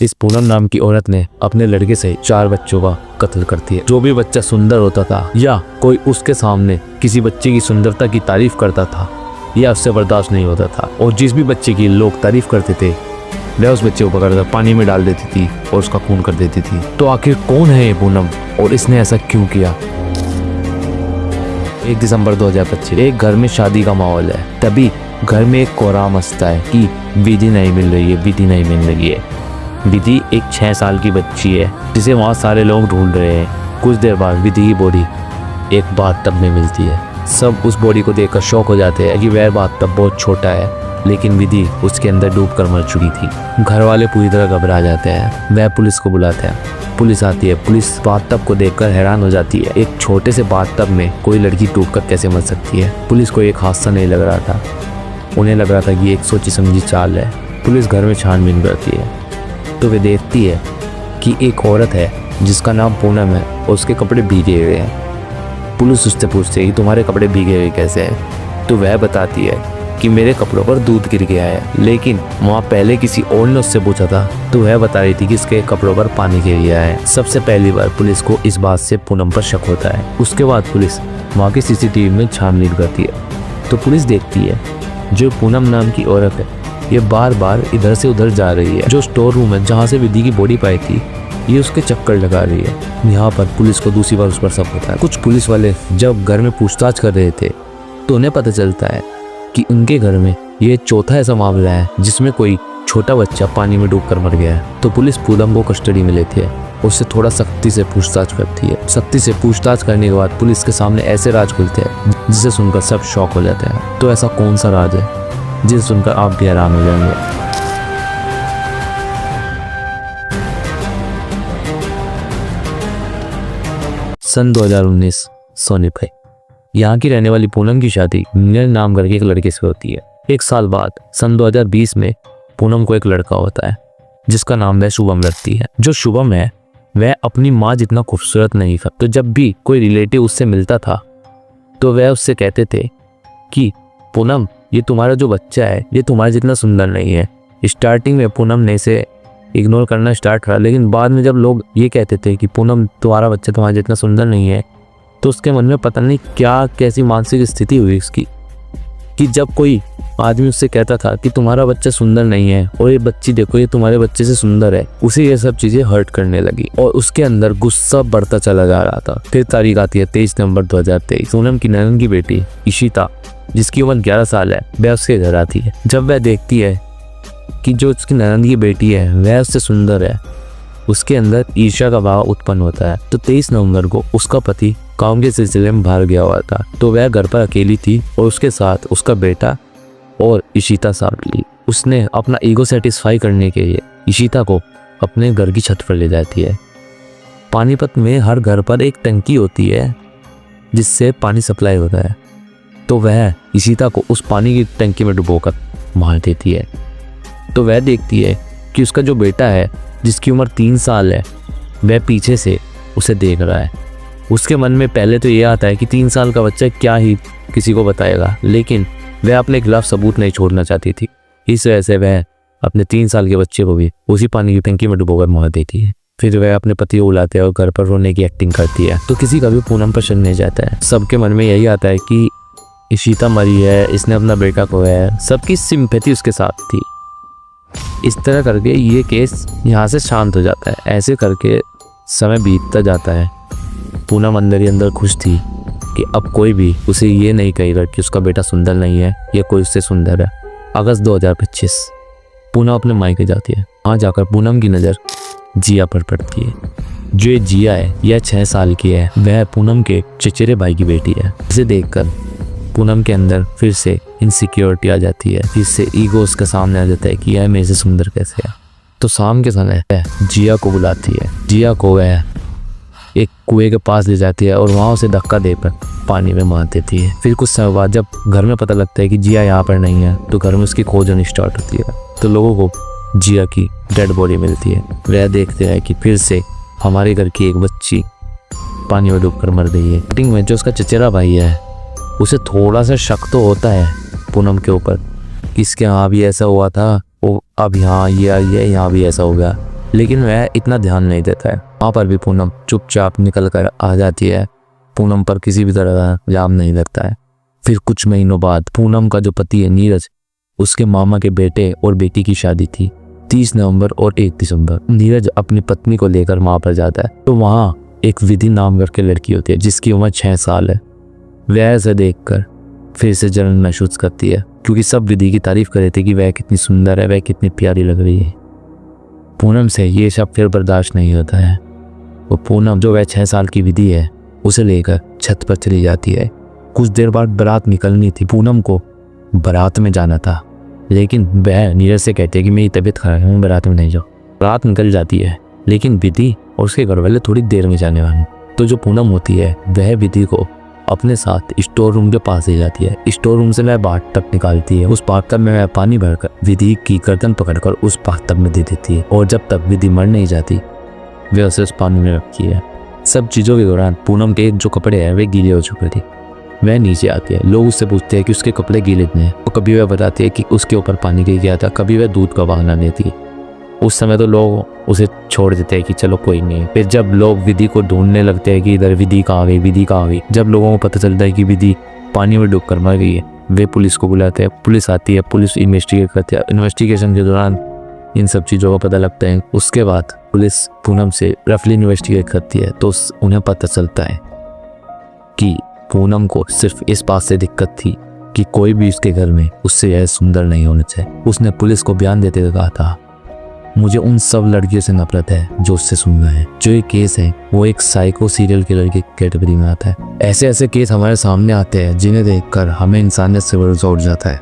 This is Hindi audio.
इस पूनम नाम की औरत ने अपने लड़के से 4 बच्चों का कत्ल कर दिया। जो भी बच्चा सुंदर होता था या कोई उसके सामने किसी बच्चे की सुंदरता की तारीफ करता था या उससे बर्दाश्त नहीं होता था, और जिस भी बच्चे की लोग तारीफ करते थे वह उस बच्चे को पकड़कर पानी में डाल देती थी और उसका खून कर देती थी। तो आखिर कौन है ये पूनम और इसने ऐसा क्यों किया? 1 दिसंबर 2025 एक घर में शादी का माहौल है। तभी घर में एक कोहराम मचता है कि विधि नहीं मिल रही है, विधि नहीं मिल रही है। विधि एक 6 साल की बच्ची है जिसे वहाँ सारे लोग ढूंढ रहे हैं। कुछ देर बाद विधि की बॉडी एक बाथटब में मिलती है। सब उस बॉडी को देखकर शॉक हो जाते हैं कि वह बाथटब बहुत छोटा है, लेकिन विधि उसके अंदर डूबकर मर चुकी थी। घर वाले पूरी तरह घबरा जाते हैं। वह पुलिस को बुलाते हैं। पुलिस आती है। पुलिस बाथटब को देखकर हैरान हो जाती है। एक छोटे से बाथटब में कोई लड़की डूबकर कैसे मर सकती है? पुलिस को एक हादसा नहीं लग रहा था, उन्हें लग रहा था कि एक सोची समझी चाल है। पुलिस घर में छानबीन करती है तो वे देखती है कि एक औरत है जिसका नाम पूनम है और उसके कपड़े भीगे हुए हैं। पुलिस उससे पूछती है कि तुम्हारे कपड़े भीगे हुए कैसे हैं? तो वह बताती है कि मेरे कपड़ों पर दूध गिर गया है, लेकिन वहाँ पहले किसी और ने उससे पूछा था तो वह बता रही थी कि इसके कपड़ों पर पानी गिर गया है। सबसे पहली बार पुलिस को इस बात से पूनम पर शक होता है। उसके बाद पुलिस वहाँ की CCTV में छानबीन करती है तो पुलिस देखती है जो पूनम नाम की औरत है ये बार बार इधर से उधर जा रही है। जो स्टोर रूम है जहाँ से विधि की बॉडी पाई थी ये उसके चक्कर लगा रही है। यहाँ पर पुलिस को दूसरी बार उस पर शक होता है। कुछ पुलिस वाले जब घर में पूछताछ कर रहे थे तो उन्हें पता चलता है कि उनके घर में ये चौथा ऐसा मामला है जिसमें कोई छोटा बच्चा पानी में डूबकर मर गया है। तो पुलिस पूनम को कस्टडी में लेती है, उससे थोड़ा सख्ती से पूछताछ करती है। सख्ती से पूछताछ करने के बाद पुलिस के सामने ऐसे राज खुलते हैं जिसे सुनकर सब शॉक हो जाते हैं। तो ऐसा कौन सा राज है जिसे सुनकर आप भी हैरान हो जाएंगे? सन 2019 सोनीपत। यहाँ की रहने वाली पूनम की शादी नीरज नाम करके एक लड़के से होती है। 1 साल बाद सन 2020 में पूनम को एक लड़का होता है जिसका नाम वह शुभम रखती है। जो शुभम है वह अपनी माँ जितना खूबसूरत नहीं था, तो जब भी कोई रिलेटिव उससे मिलता था तो वह उससे कहते थे कि पूनम ये तुम्हारा जो बच्चा है ये तुम्हारे जितना सुंदर नहीं है। स्टार्टिंग में पूनम ने इसे इग्नोर करना स्टार्ट करा, लेकिन बाद में जब लोग ये कहते थे कि पूनम तुम्हारा बच्चा तुम्हारे जितना सुंदर नहीं है तो उसके मन में पता नहीं क्या कैसी मानसिक स्थिति हुई उसकी कि जब कोई आदमी उससे कहता था कि तुम्हारा बच्चा सुंदर नहीं है और ये बच्ची देखो ये तुम्हारे बच्चे से सुंदर है, उसे ये सब चीजें हर्ट करने लगी और उसके अंदर गुस्सा बढ़ता चला जा रहा था। फिर तारीख आती है 23 नवंबर 2023। पूनम की ननद की बेटी इशिता जिसकी उम्र 11 साल है वह उसके घर आती है। जब वह देखती है कि जो उसकी ननद की बेटी है वह उससे सुंदर है, उसके अंदर ईर्ष्या का भाव उत्पन्न होता है। तो 23 नवंबर को उसका पति काम के सिलसिले में बाहर गया हुआ था तो वह घर पर अकेली थी और उसके साथ उसका बेटा और इशिता सावली। उसने अपना ईगो सेटिस्फाई करने के लिए इशिता को अपने घर की छत पर ले जाती है। पानीपत में हर घर पर एक टंकी होती है जिससे पानी सप्लाई होता है, तो वह इशिता को उस पानी की टंकी में डुबोकर मार देती है। तो वह देखती है कि उसका जो बेटा है जिसकी उम्र 3 साल है वह पीछे से उसे देख रहा है। उसके मन में पहले तो ये आता है कि 3 साल का बच्चा क्या ही किसी को बताएगा, लेकिन वह अपने खिलाफ सबूत नहीं छोड़ना चाहती थी। इस वजह से वह अपने 3 साल के बच्चे को भी उसी पानी की टंकी में डुबोकर मार देती है। फिर वह अपने पति को बुलाते हैं और घर पर रोने की एक्टिंग करती है। तो किसी का भी पूनम पर शक नहीं जाता है। सबके मन में यही आता है कि इशिता मरी है, इसने अपना बेटा खोया है। सबकी सिंपैथी उसके साथ थी। इस तरह करके ये केस यहाँ से शांत हो जाता है। ऐसे करके समय बीतता जाता है। पूनम अंदर ही अंदर खुश थी कि अब कोई भी उसे ये नहीं कहेगा कि उसका बेटा सुंदर नहीं है या कोई उससे सुंदर है। अगस्त 2025 पूनम अपने मायके जाती है। वहाँ जाकर पूनम की नज़र जिया पर पड़ती है। जो ये जिया है यह 6 साल की है। वह पूनम के चचेरे भाई की बेटी है। इसे देखकर पूनम के अंदर फिर से इनसिक्योरिटी आ जाती है। फिर से ईगो उसके सामने आ जाता है कि यह मेरे से सुंदर कैसे है। तो शाम के समय जिया को बुलाती है। जिया को वह एक कुएं के पास ले जाती है और वहाँ उसे धक्का देकर पानी में मार देती है। फिर कुछ समय बाद जब घर में पता लगता है कि जिया यहाँ पर नहीं है तो घर में उसकी खोज होनी स्टार्ट होती है। तो लोगों को जिया की डेड बॉडी मिलती है। वह देखते हैं कि फिर से हमारे घर की एक बच्ची पानी में डूबकर मर गई है। मीटिंग में जो उसका चचेरा भाई है उसे थोड़ा सा शक तो होता है पूनम के ऊपर कि इसके यहाँ भी ऐसा हुआ था, वो अब यहाँ ये यहाँ भी ऐसा हो गया। लेकिन वह इतना ध्यान नहीं देता है। वहाँ पर भी पूनम चुपचाप निकल कर आ जाती है। पूनम पर किसी भी तरह का इल्जाम नहीं लगता है। फिर कुछ महीनों बाद पूनम का जो पति है नीरज, उसके मामा के बेटे और बेटी की शादी थी 30 नवंबर और 1 दिसंबर। नीरज अपनी पत्नी को लेकर वहाँ पर जाता है तो वहाँ एक विधि नाम करके लड़की होती है जिसकी उम्र 6 साल है। वह ऐसे देखकर फिर से जलन महसूस करती है क्योंकि सब विधि की तारीफ कर रहे थे कि वह कितनी सुंदर है, वह कितनी प्यारी लग रही है। पूनम से ये सब फिर बर्दाश्त नहीं होता है। वो पूनम जो वह 6 साल की विधि है उसे लेकर छत पर चली जाती है। कुछ देर बाद बारात निकलनी थी। पूनम को बारात में जाना था लेकिन वह नीरज से कहती है कि मेरी तबीयत खराब है, बारात में नहीं जाओ। बारात निकल जाती है लेकिन विधि और उसके घर वाले थोड़ी देर में जाने वाले। तो जो पूनम होती है वह विधि को अपने साथ स्टोर रूम के पास ले जाती है। स्टोर रूम से वह बाथटब निकालती है। उस बाथटब में वह पानी भरकर विधि की गर्दन पकड़कर उस बाथटब में दे देती है और जब तक विधि मर नहीं जाती वह उसे उस पानी में रखती है। सब चीज़ों के दौरान पूनम के जो कपड़े हैं वे गीले हो चुके थे। वह नीचे आती है। लोग उससे पूछते हैं कि उसके कपड़े गीले इतने हैं। तो कभी वह बताती है कि उसके ऊपर पानी गिर गया था, कभी वह दूध का बहाना लेती है। उस समय तो लोग उसे छोड़ देते हैं कि चलो कोई नहीं। फिर जब लोग विधि को ढूंढने लगते हैं कि इधर विधि कहाँ गई, विधि कहाँ गई, जब लोगों को पता चलता है कि विधि पानी में डूबकर मर गई है, वे पुलिस को बुलाते हैं। पुलिस आती है, पुलिस इन्वेस्टिगेट करती है। इन्वेस्टिगेशन के दौरान इन सब चीज़ों का पता लगता है। उसके बाद पुलिस पूनम से रफली इन्वेस्टिगेट करती है तो उन्हें पता चलता है कि पूनम को सिर्फ इस बात से दिक्कत थी कि कोई भी उसके घर में उससे यह सुंदर नहीं होना चाहिए। उसने पुलिस को बयान देते हुए कहा था, मुझे उन सब लड़कियों से नफरत है जो उससे सुंदर है। जो ये केस है वो एक साइको सीरियल किलर की कैटेगरी में आता है। ऐसे ऐसे केस हमारे सामने आते हैं जिन्हें देखकर हमें इंसानियत से भरोसा उठ जाता है।